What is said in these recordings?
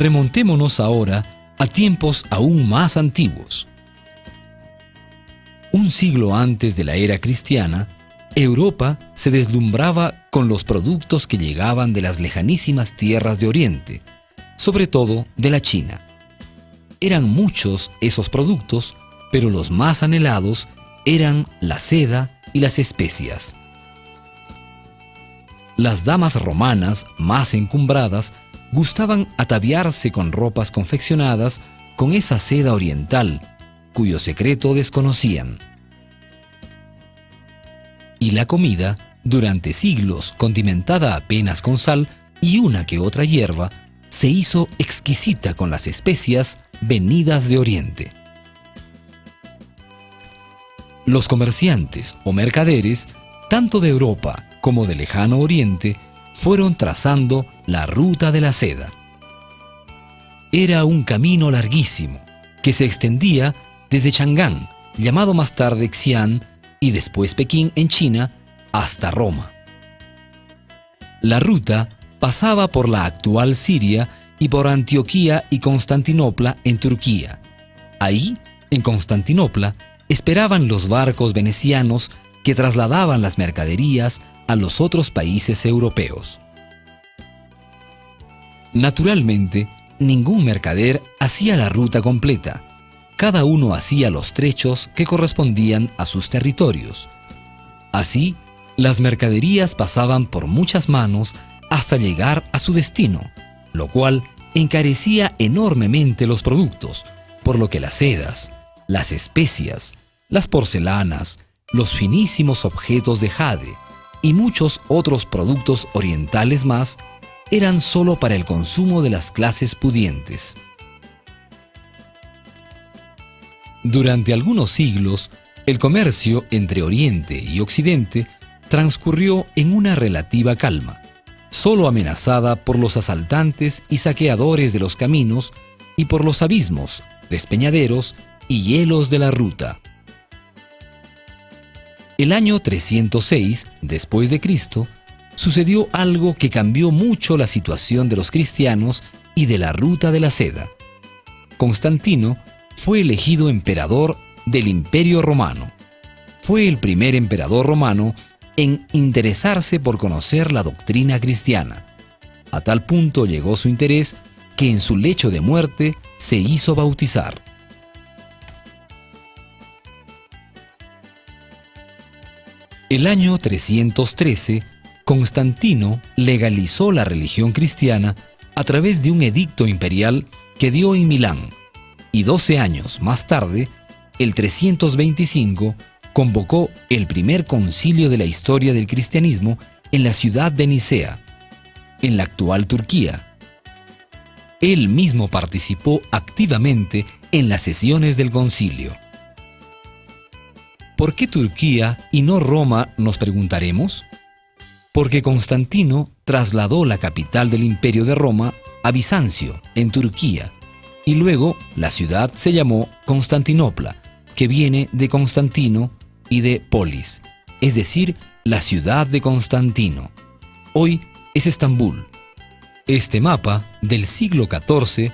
Remontémonos ahora a tiempos aún más antiguos. Un siglo antes de la era cristiana, Europa se deslumbraba con los productos que llegaban de las lejanísimas tierras de Oriente, sobre todo de la China. Eran muchos esos productos, pero los más anhelados eran la seda y las especias. Las damas romanas más encumbradas gustaban ataviarse con ropas confeccionadas con esa seda oriental, cuyo secreto desconocían. Y la comida, durante siglos condimentada apenas con sal y una que otra hierba, se hizo exquisita con las especias venidas de Oriente. Los comerciantes o mercaderes, tanto de Europa como del lejano Oriente, fueron trazando la ruta de la seda. Era un camino larguísimo que se extendía desde Chang'an, llamado más tarde Xi'an, y después Pekín en China, hasta Roma. La ruta pasaba por la actual Siria y por Antioquía y Constantinopla en Turquía. Ahí, en Constantinopla, esperaban los barcos venecianos que trasladaban las mercaderías a los otros países europeos. Naturalmente, ningún mercader hacía la ruta completa. Cada uno hacía los trechos que correspondían a sus territorios. Así, las mercaderías pasaban por muchas manos hasta llegar a su destino, lo cual encarecía enormemente los productos, por lo que las sedas, las especias, las porcelanas, los finísimos objetos de jade y muchos otros productos orientales más eran solo para el consumo de las clases pudientes. Durante algunos siglos, el comercio entre Oriente y Occidente transcurrió en una relativa calma, solo amenazada por los asaltantes y saqueadores de los caminos y por los abismos, despeñaderos y hielos de la ruta. El año 306 después de Cristo sucedió algo que cambió mucho la situación de los cristianos y de la ruta de la seda. Constantino fue elegido emperador del Imperio Romano. Fue el primer emperador romano en interesarse por conocer la doctrina cristiana. A tal punto llegó su interés que en su lecho de muerte se hizo bautizar. El año 313, Constantino legalizó la religión cristiana a través de un edicto imperial que dio en Milán, y 12 años más tarde, el 325, convocó el primer concilio de la historia del cristianismo en la ciudad de Nicea, en la actual Turquía. Él mismo participó activamente en las sesiones del concilio. ¿Por qué Turquía y no Roma?, nos preguntaremos. Porque Constantino trasladó la capital del Imperio de Roma a Bizancio, en Turquía, y luego la ciudad se llamó Constantinopla, que viene de Constantino y de polis, es decir, la ciudad de Constantino. Hoy es Estambul. Este mapa, del siglo XIV,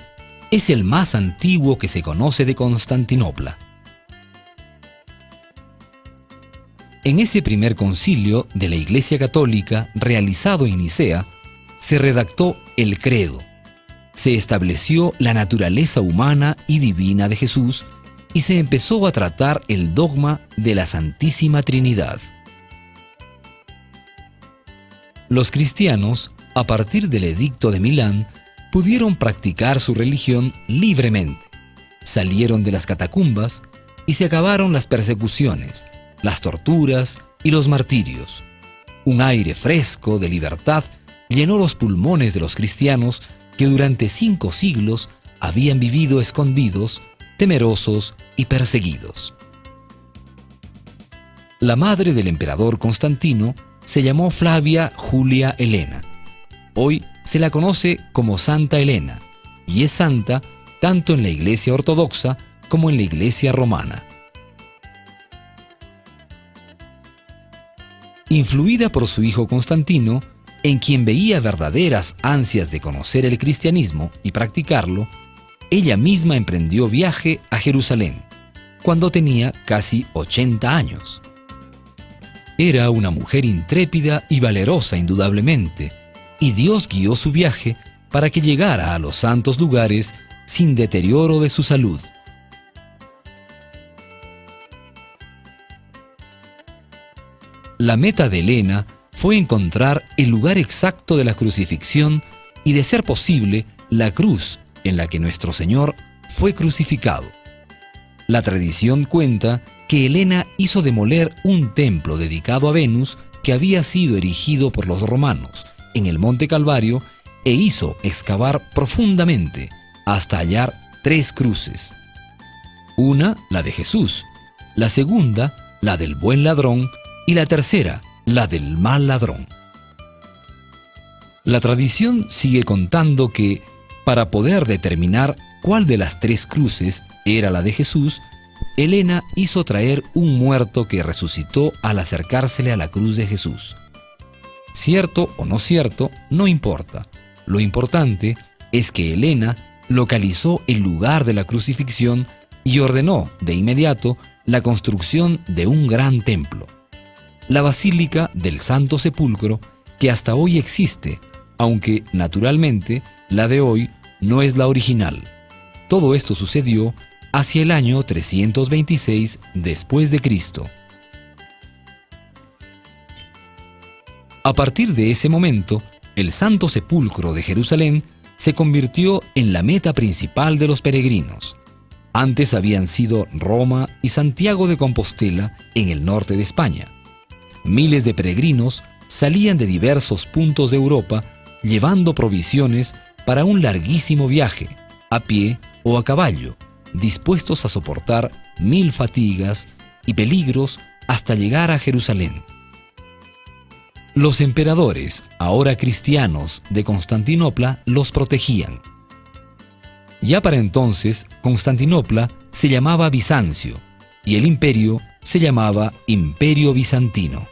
es el más antiguo que se conoce de Constantinopla. En ese primer concilio de la Iglesia Católica realizado en Nicea, se redactó el credo. Se estableció la naturaleza humana y divina de Jesús y se empezó a tratar el dogma de la Santísima Trinidad. Los cristianos, a partir del Edicto de Milán, pudieron practicar su religión libremente. Salieron de las catacumbas y se acabaron las persecuciones, las torturas y los martirios. Un aire fresco de libertad llenó los pulmones de los cristianos que durante 5 siglos habían vivido escondidos, temerosos y perseguidos. La madre del emperador Constantino se llamó Flavia Julia Helena. Hoy se la conoce como Santa Helena y es santa tanto en la Iglesia Ortodoxa como en la Iglesia Romana. Influida por su hijo Constantino, en quien veía verdaderas ansias de conocer el cristianismo y practicarlo, ella misma emprendió viaje a Jerusalén, cuando tenía casi 80 años. Era una mujer intrépida y valerosa indudablemente, y Dios guió su viaje para que llegara a los santos lugares sin deterioro de su salud. La meta de Elena fue encontrar el lugar exacto de la crucifixión y, de ser posible, la cruz en la que nuestro Señor fue crucificado. La tradición cuenta que Elena hizo demoler un templo dedicado a Venus que había sido erigido por los romanos en el Monte Calvario e hizo excavar profundamente hasta hallar 3 cruces. Una, la de Jesús; la segunda, la del buen ladrón; y la tercera, la del mal ladrón. La tradición sigue contando que, para poder determinar cuál de las 3 cruces era la de Jesús, Elena hizo traer un muerto que resucitó al acercársele a la cruz de Jesús. Cierto o no cierto, no importa. Lo importante es que Elena localizó el lugar de la crucifixión y ordenó de inmediato la construcción de un gran templo, la Basílica del Santo Sepulcro, que hasta hoy existe, aunque naturalmente la de hoy no es la original. Todo esto sucedió hacia el año 326 después de Cristo. A partir de ese momento, el Santo Sepulcro de Jerusalén se convirtió en la meta principal de los peregrinos. Antes habían sido Roma y Santiago de Compostela en el norte de España. Miles de peregrinos salían de diversos puntos de Europa llevando provisiones para un larguísimo viaje, a pie o a caballo, dispuestos a soportar 1000 fatigas y peligros hasta llegar a Jerusalén. Los emperadores, ahora cristianos, de Constantinopla los protegían. Ya para entonces, Constantinopla se llamaba Bizancio y el imperio se llamaba Imperio Bizantino.